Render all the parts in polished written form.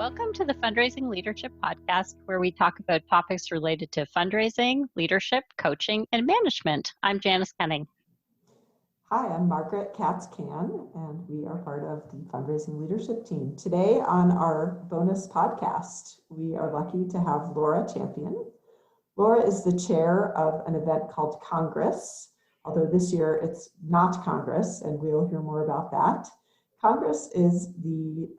Welcome to the Fundraising Leadership Podcast, where we talk about topics related to fundraising, leadership, coaching, and management. I'm Janice Cunning. Hi, I'm Margaret Katz, Cann, and we are part of the fundraising leadership team. Today on our bonus podcast, we are lucky to have Laura Champion. Laura is the chair of an event called Congress, although this year it's not Congress, and we'll hear more about that. Congress is the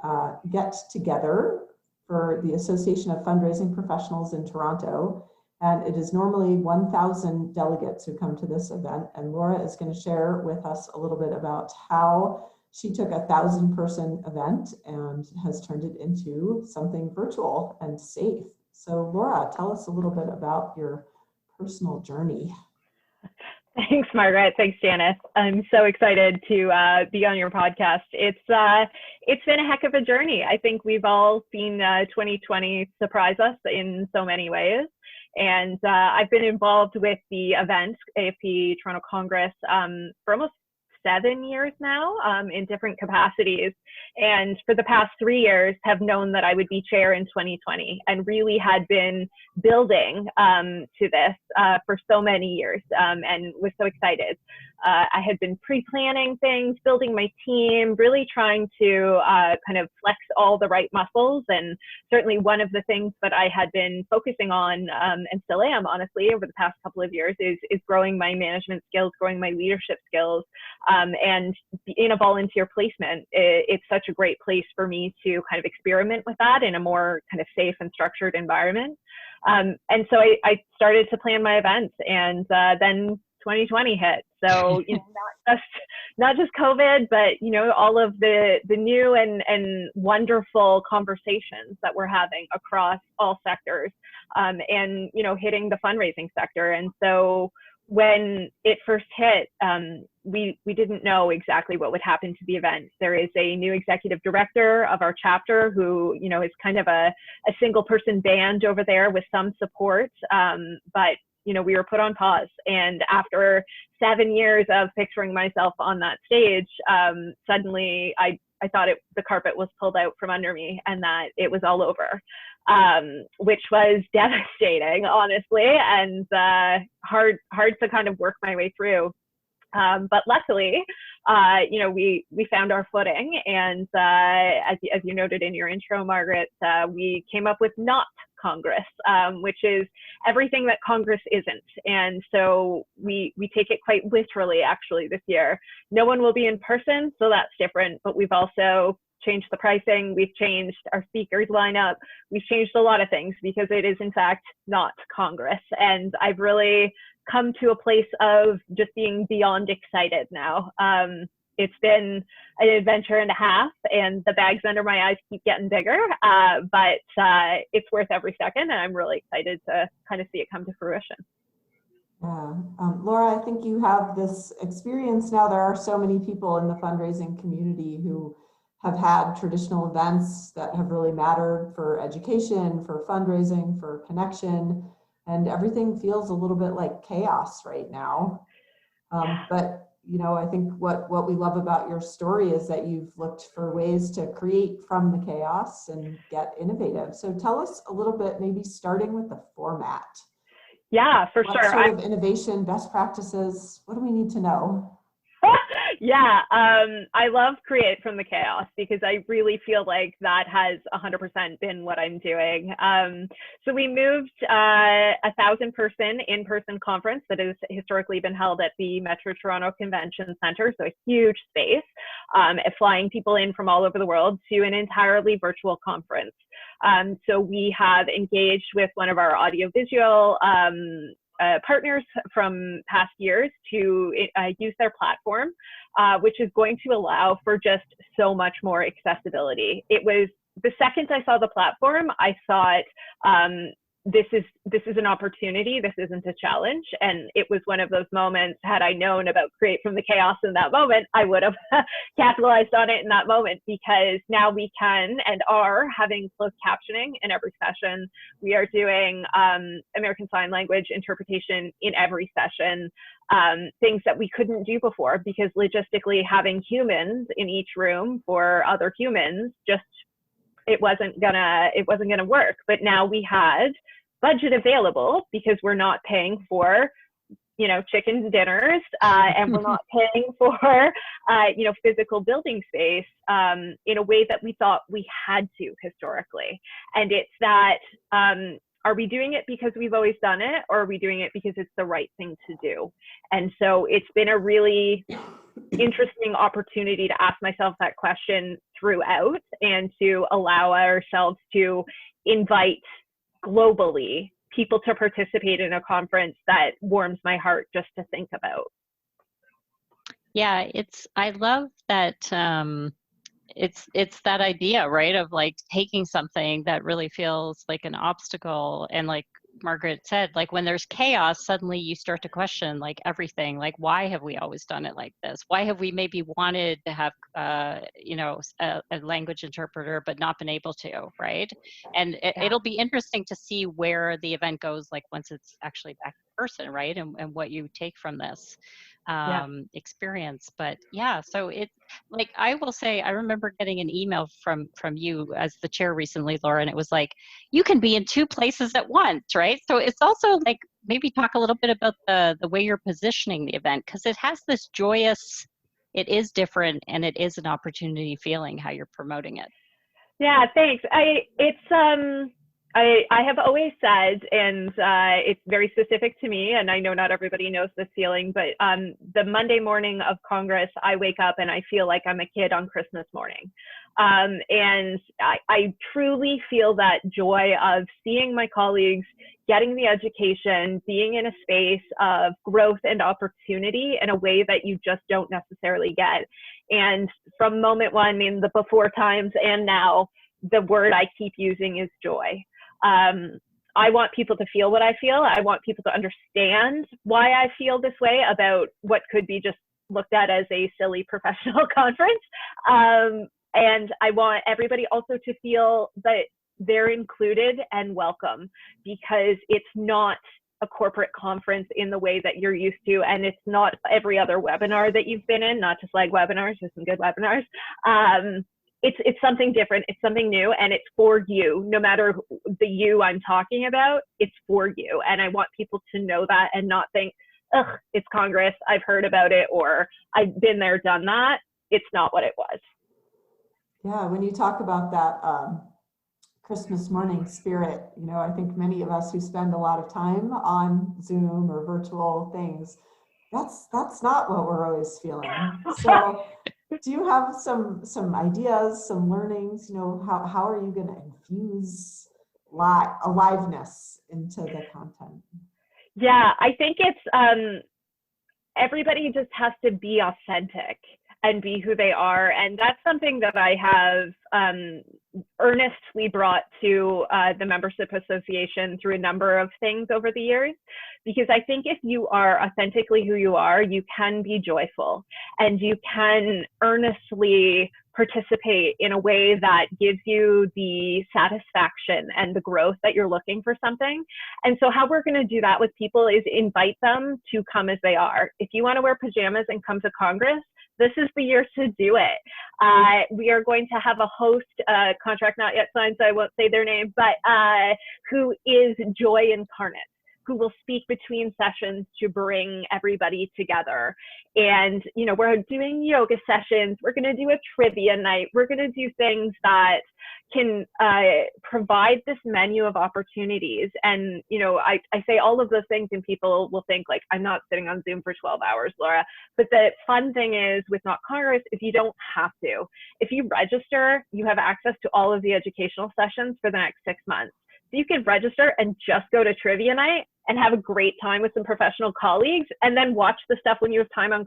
get-together for the Association of Fundraising Professionals in Toronto, and it is normally 1,000 delegates who come to this event, and Laura is going to share with us a little bit about how she took a 1,000-person event and has turned it into something virtual and safe. So Laura, tell us a little bit about your personal journey. Thanks, Margaret. Thanks, Janice. I'm so excited to be on your podcast. It's been a heck of a journey. I think we've all seen 2020 surprise us in so many ways. And I've been involved with the event, AFP Toronto Congress, for almost 7 years now in different capacities. And for the past 3 years have known that I would be chair in 2020 and really had been building to this for so many years and was so excited. I had been pre-planning things, building my team, really trying to kind of flex all the right muscles. And certainly one of the things that I had been focusing on and still am, honestly, over the past couple of years is growing my management skills, growing my leadership skills. And in a volunteer placement, it's such a great place for me to kind of experiment with that in a more kind of safe and structured environment. And so I started to plan my events, and then 2020 hit. So, not just COVID, but, all of the new and wonderful conversations that we're having across all sectors, and, hitting the fundraising sector. And so when it first hit, we didn't know exactly what would happen to the event. There is a new executive director of our chapter who, is kind of a single person band over there with some support. But we were put on pause. And after 7 years of picturing myself on that stage, suddenly I thought the carpet was pulled out from under me and that it was all over, which was devastating, honestly, and hard to kind of work my way through. But luckily, we found our footing, and as you noted in your intro, Margaret, we came up with Not Congress, which is everything that Congress isn't. And so we take it quite literally, actually, this year. No one will be in person, so that's different, but we've also changed the pricing, we've changed our speakers lineup, we've changed a lot of things because it is in fact not Congress. And I've really come to a place of just being beyond excited now. It's been an adventure and a half, and the bags under my eyes keep getting bigger, but it's worth every second, and I'm really excited to kind of see it come to fruition. Yeah. Laura, I think you have this experience now. There are so many people in the fundraising community who have had traditional events that have really mattered for education, for fundraising, for connection, and everything feels a little bit like chaos right now. But I think what we love about your story is that you've looked for ways to create from the chaos and get innovative. So tell us a little bit, maybe starting with the format. Yeah, for sure. What sort of innovation, best practices, what do we need to know? Yeah, I love create from the chaos because I really feel like that has 100% been what I'm doing. So we moved a 1,000-person in-person conference that has historically been held at the Metro Toronto Convention Centre, so a huge space, flying people in from all over the world to an entirely virtual conference. So we have engaged with one of our audiovisual partners from past years to use their platform, which is going to allow for just so much more accessibility. It was the second I saw the platform, I thought, this is an opportunity, this isn't a challenge. And it was one of those moments, had I known about create from the chaos in that moment, I would have capitalized on it in that moment, because now we can and are having closed captioning in every session. We are doing American Sign Language interpretation in every session, things that we couldn't do before, because logistically having humans in each room for other humans just it wasn't gonna work. But now we had budget available because we're not paying for, chicken dinners, and we're not paying for, physical building space in a way that we thought we had to historically. And it's that, are we doing it because we've always done it, or are we doing it because it's the right thing to do? And so it's been a really interesting opportunity to ask myself that question throughout, and to allow ourselves to invite globally people to participate in a conference that warms my heart just to think about. Yeah, I love that. It's that idea, right, of like taking something that really feels like an obstacle, and like Margaret said, like when there's chaos, suddenly you start to question like everything. Like, why have we always done it like this? Why have we maybe wanted to have, a language interpreter, but not been able to, right? And it'll be interesting to see where the event goes, like once it's actually back in person, right? And what you take from this experience. But yeah, so it, like, I will say, I remember getting an email from you as the chair recently, Laura, and it was like, you can be in two places at once, right? So it's also like, maybe talk a little bit about the way you're positioning the event, because it has this joyous, it is different, and it is an opportunity feeling how you're promoting it. Yeah, thanks. I have always said, and it's very specific to me, and I know not everybody knows this feeling, but the Monday morning of Congress, I wake up and I feel like I'm a kid on Christmas morning. And I truly feel that joy of seeing my colleagues getting the education, being in a space of growth and opportunity in a way that you just don't necessarily get. And from moment one, in the before times and now, the word I keep using is joy. I want people to feel what I feel. I want people to understand why I feel this way about what could be just looked at as a silly professional conference. And I want everybody also to feel that they're included and welcome, because it's not a corporate conference in the way that you're used to, and it's not every other webinar that you've been in, not to slag webinars, there's some good webinars. It's something different, it's something new, and it's for you. No matter the you I'm talking about, it's for you. And I want people to know that and not think, ugh, it's Congress, I've heard about it, or I've been there, done that. It's not what it was. Yeah, when you talk about that Christmas morning spirit, I think many of us who spend a lot of time on Zoom or virtual things, that's not what we're always feeling. So do you have some ideas, some learnings, how are you going to infuse aliveness into the content? Yeah, I think it's everybody just has to be authentic and be who they are. And that's something that I have earnestly brought to the membership association through a number of things over the years. Because I think if you are authentically who you are, you can be joyful and you can earnestly participate in a way that gives you the satisfaction and the growth that you're looking for something. And so how we're going to do that with people is invite them to come as they are. If you want to wear pajamas and come to Congress, this is the year to do it. We are going to have a host, contract not yet signed, so I won't say their name, but who is joy incarnate, who will speak between sessions to bring everybody together. And, we're doing yoga sessions. We're going to do a trivia night. We're going to do things that can provide this menu of opportunities. And, I say all of those things and people will think like, I'm not sitting on Zoom for 12 hours, Laura. But the fun thing is with Not Congress is you don't have to. If you register, you have access to all of the educational sessions for the next 6 months. So you can register and just go to trivia night and have a great time with some professional colleagues, and then watch the stuff when you have time on,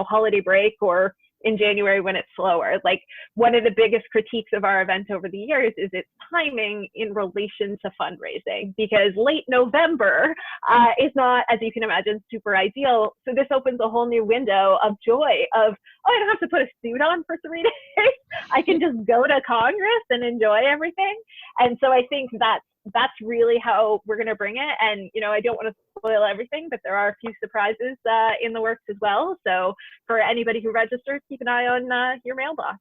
holiday break or in January when it's slower. Like, one of the biggest critiques of our event over the years is its timing in relation to fundraising, because late November is not, as you can imagine, super ideal. So this opens a whole new window of joy of, I don't have to put a suit on for 3 days. I can just go to Congress and enjoy everything. And so I think that's really how we're going to bring it. And, I don't want to spoil everything, but there are a few surprises in the works as well. So for anybody who registers, keep an eye on your mailbox.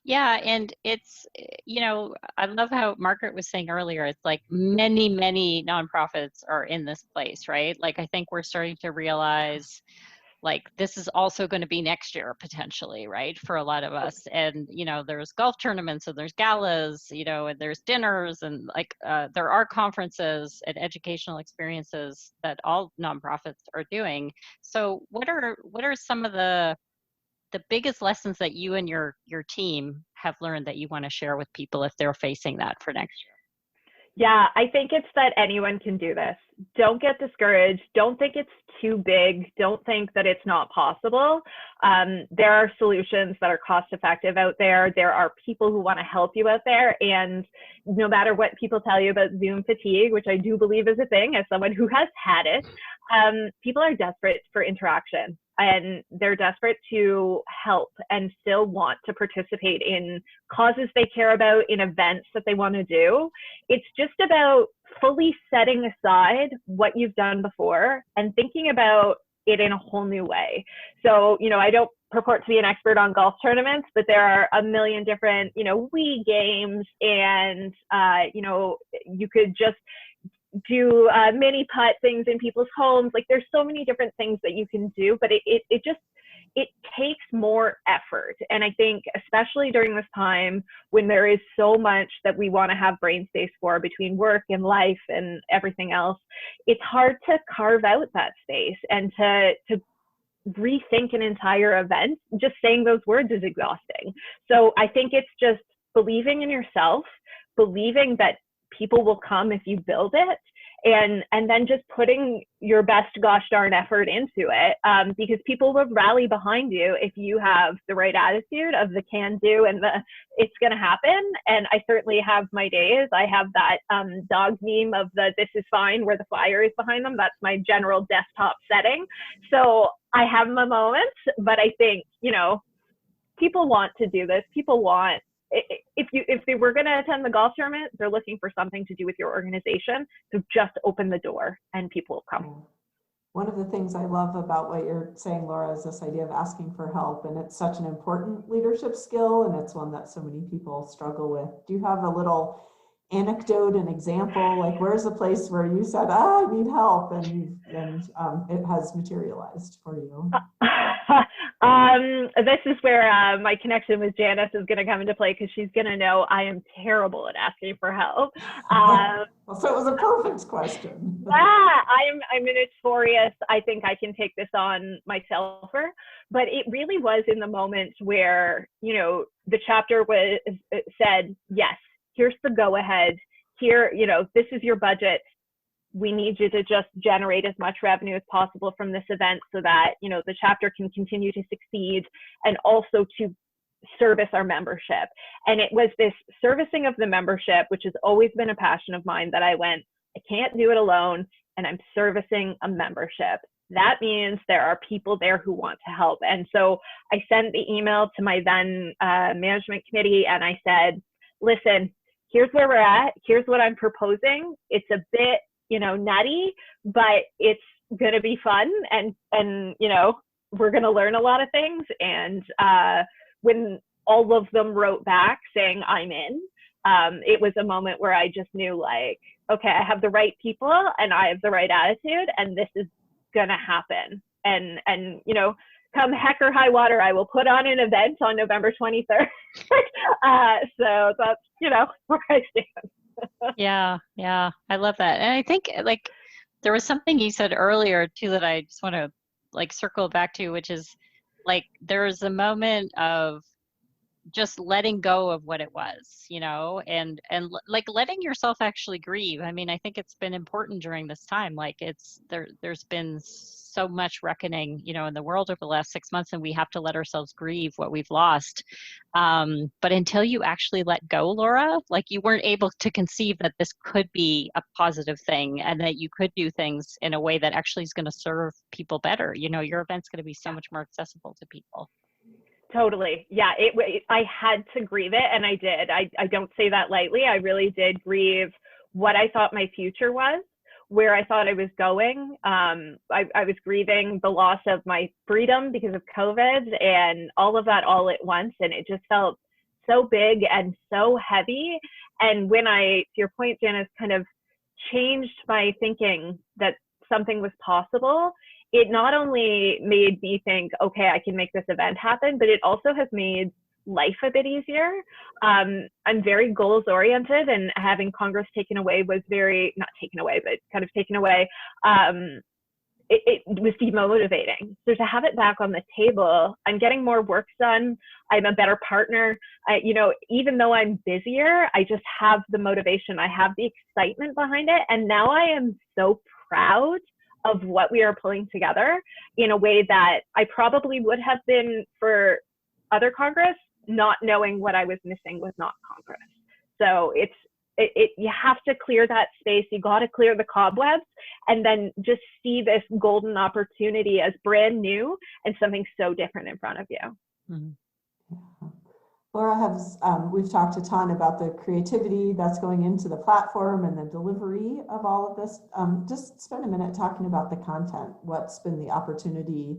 Yeah, and it's, I love how Margaret was saying earlier, it's like many, many nonprofits are in this place, right? Like, I think we're starting to realize like this is also going to be next year potentially, right? For a lot of us. And, there's golf tournaments and there's galas, and there's dinners and like there are conferences and educational experiences that all nonprofits are doing. So what are some of the biggest lessons that you and your team have learned that you want to share with people if they're facing that for next year? Yeah, I think it's that anyone can do this. Don't get discouraged. Don't think it's too big. Don't think that it's not possible. There are solutions that are cost effective out there. There are people who want to help you out there. And no matter what people tell you about Zoom fatigue, which I do believe is a thing as someone who has had it, people are desperate for interaction. And they're desperate to help and still want to participate in causes they care about, in events that they want to do. It's just about fully setting aside what you've done before and thinking about it in a whole new way. So, I don't purport to be an expert on golf tournaments, but there are a million different, Wii games, and, you could just do mini putt things in people's homes. Like, there's so many different things that you can do, but it takes more effort. And I think especially during this time when there is so much that we want to have brain space for between work and life and everything else, it's hard to carve out that space and to rethink an entire event. Just saying those words is exhausting. So I think it's just believing in yourself, believing that people will come if you build it, and then just putting your best gosh darn effort into it, because people will rally behind you if you have the right attitude of the can do and the it's going to happen. And I certainly have my days. I have that dog meme of the this is fine where the fire is behind them. That's my general desktop setting. So I have my moments, but I think, people want to do this. People want, if they were going to attend the golf tournament, they're looking for something to do with your organization. So just open the door and people will come. One of the things I love about what you're saying, Laura, is this idea of asking for help. And it's such an important leadership skill, and it's one that so many people struggle with. Do you have a little anecdote, an example? Like, where's the place where you said, I need help, and it has materialized for you? This is where my connection with Janice is going to come into play, because she's going to know I am terrible at asking for help. So it was a perfect question. Yeah, I'm notorious. I think I can take this on myself, but it really was in the moment where, the chapter said, yes, here's the go ahead. Here, this is your budget. We need you to just generate as much revenue as possible from this event so that, the chapter can continue to succeed, and also to service our membership. And it was this servicing of the membership, which has always been a passion of mine, that I went, I can't do it alone, and I'm servicing a membership. That means there are people there who want to help. And so I sent the email to my then management committee, and I said, listen, here's where we're at. Here's what I'm proposing. It's a bit, nutty, but it's going to be fun. And, we're going to learn a lot of things. And when all of them wrote back saying I'm in, it was a moment where I just knew, like, okay, I have the right people and I have the right attitude, and this is going to happen. And, come heck or high water, I will put on an event on November 23rd. So that's, where I stand. Yeah. I love that. And I think, like, there was something you said earlier too that I just want to like circle back to, which is like there was a moment of just letting go of what it was, and like letting yourself actually grieve. I mean, I think it's been important during this time. Like there's been so much reckoning, in the world over the last 6 months, and we have to let ourselves grieve what we've lost. But until you actually let go, Laura, like you weren't able to conceive that this could be a positive thing and that you could do things in a way that actually is going to serve people better. Your event's going to be so much more accessible to people. Totally. Yeah. I had to grieve it, and I did. I don't say that lightly. I really did grieve what I thought my future was, where I thought I was going. I was grieving the loss of my freedom because of COVID and all of that all at once. And it just felt so big and so heavy. And when I, to your point, Janice, kind of changed my thinking that something was possible, it not only made me think, okay, I can make this event happen, but it also has made life a bit easier. I'm very goals oriented, and having Congress taken away was very, not taken away, but kind of taken away. It was demotivating. So to have it back on the table, I'm getting more work done. I'm a better partner. You know, even though I'm busier, I just have the motivation. I have the excitement behind it. And now I am so proud of what we are pulling together in a way that I probably would have been for other Congress, not knowing what I was missing was not Congress. So you have to clear that space. You got to clear the cobwebs, and then just see this golden opportunity as brand new and something so different in front of you. Mm-hmm. Yeah. Laura, we've talked a ton about the creativity that's going into the platform and the delivery of all of this. Just spend a minute talking about the content. What's been the opportunity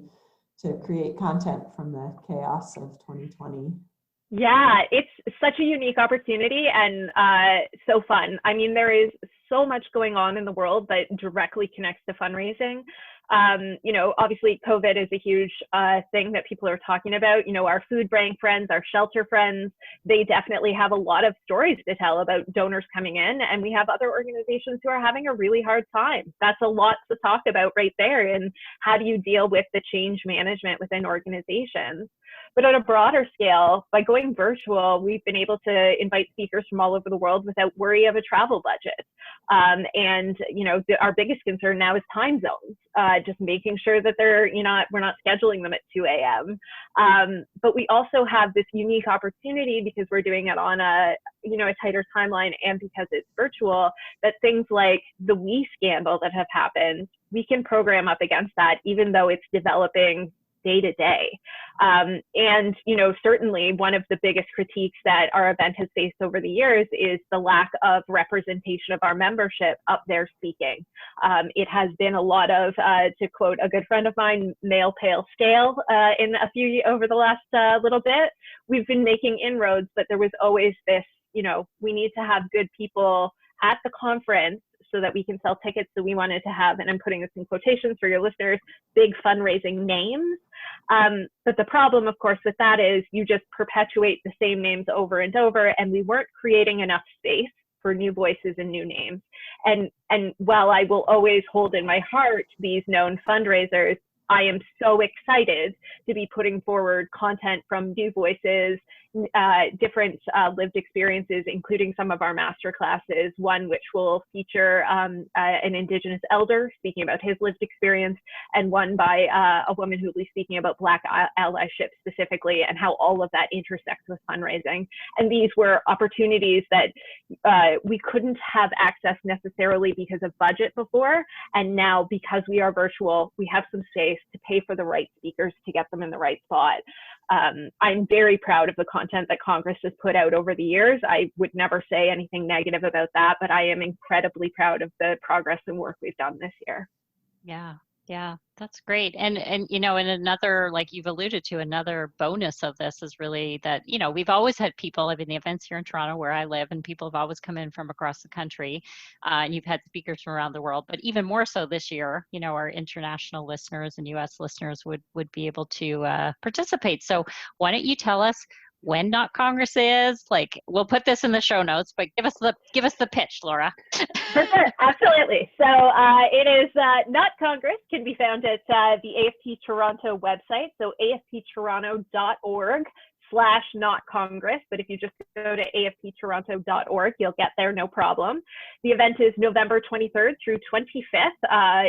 to create content from the chaos of 2020? Yeah, it's such a unique opportunity and so fun. I mean, there is so much going on in the world that directly connects to fundraising. You know, obviously COVID is a huge thing that people are talking about. You know, our food bank friends, our shelter friends, they definitely have a lot of stories to tell about donors coming in, and we have other organizations who are having a really hard time. That's a lot to talk about right there. And how do you deal with the change management within organizations? But on a broader scale, by going virtual, we've been able to invite speakers from all over the world without worry of a travel budget. And, you know, our biggest concern now is time zones, just making sure that we're not scheduling them at 2 a.m. But we also have this unique opportunity because we're doing it on a tighter timeline, and because it's virtual, that things like the We scandal that have happened, we can program up against that, even though it's developing day to day. And, you know, certainly one of the biggest critiques that our event has faced over the years is the lack of representation of our membership up there speaking. It has been a lot of, to quote a good friend of mine, male pale scale over the last little bit. We've been making inroads, but there was always this, you know, we need to have good people at the conference so that we can sell tickets. So we wanted to have, and I'm putting this in quotations for your listeners, big fundraising names. But the problem, of course, with that is you just perpetuate the same names over and over, and we weren't creating enough space for new voices and new names. And while I will always hold in my heart these known fundraisers, I am so excited to be putting forward content from new voices, different lived experiences, including some of our master classes, one which will feature an Indigenous elder speaking about his lived experience, and one by a woman who will be speaking about Black allyship specifically, and how all of that intersects with fundraising. And these were opportunities that we couldn't have access necessarily because of budget before, and now because we are virtual, we have some space to pay for the right speakers to get them in the right spot. I'm very proud of the content that Congress has put out over the years. I would never say anything negative about that, but I am incredibly proud of the progress and work we've done this year. Yeah, that's great. And you know, and another, like you've alluded to, another bonus of this is really that, you know, we've always had people, I mean, the events here in Toronto where I live, and people have always come in from across the country, and you've had speakers from around the world, but even more so this year, you know, our international listeners and US listeners would be able to participate. So why don't you tell us when Not Congress is? Like, we'll put this in the show notes, but give us the pitch, Laura. For sure, absolutely. So it is Not Congress can be found at the AFT Toronto website, so afttoronto.org/Not Congress. But if you just go to afttoronto.org, you'll get there, no problem. The event is November 23rd through 25th,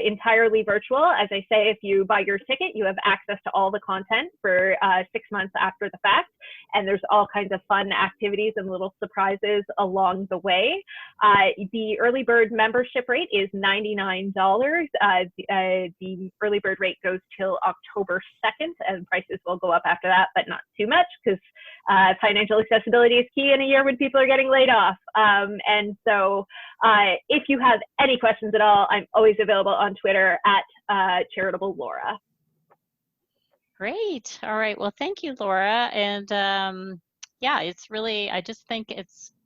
entirely virtual. As I say, if you buy your ticket, you have access to all the content for 6 months after the fact. And there's all kinds of fun activities and little surprises along the way. The early bird membership rate is $99. The early bird rate goes till October 2nd, and prices will go up after that, but not too much, because financial accessibility is key in a year when people are getting laid off. And so if you have any questions at all, I'm always available on Twitter at Charitable Laura. Great. All right. Well, thank you, Laura. And yeah, it's really, I just think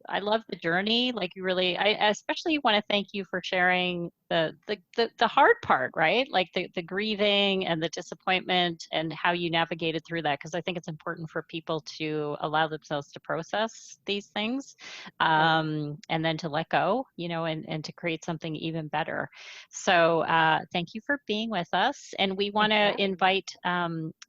I love the journey. Like you really, I especially want to thank you for sharing the hard part, right? Like the grieving and the disappointment and how you navigated through that. Cause I think it's important for people to allow themselves to process these things, and then to let go, and to create something even better. So thank you for being with us. And we want to invite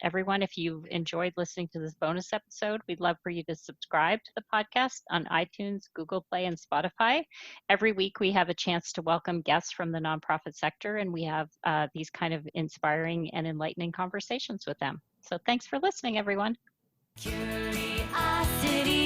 everyone, if you've enjoyed listening to this bonus episode, we'd love for you to subscribe to the podcast on iTunes, Google Play, and Spotify. Every week we have a chance to welcome guests from the nonprofit sector, and we have these kind of inspiring and enlightening conversations with them. So thanks for listening, everyone. Curiosity.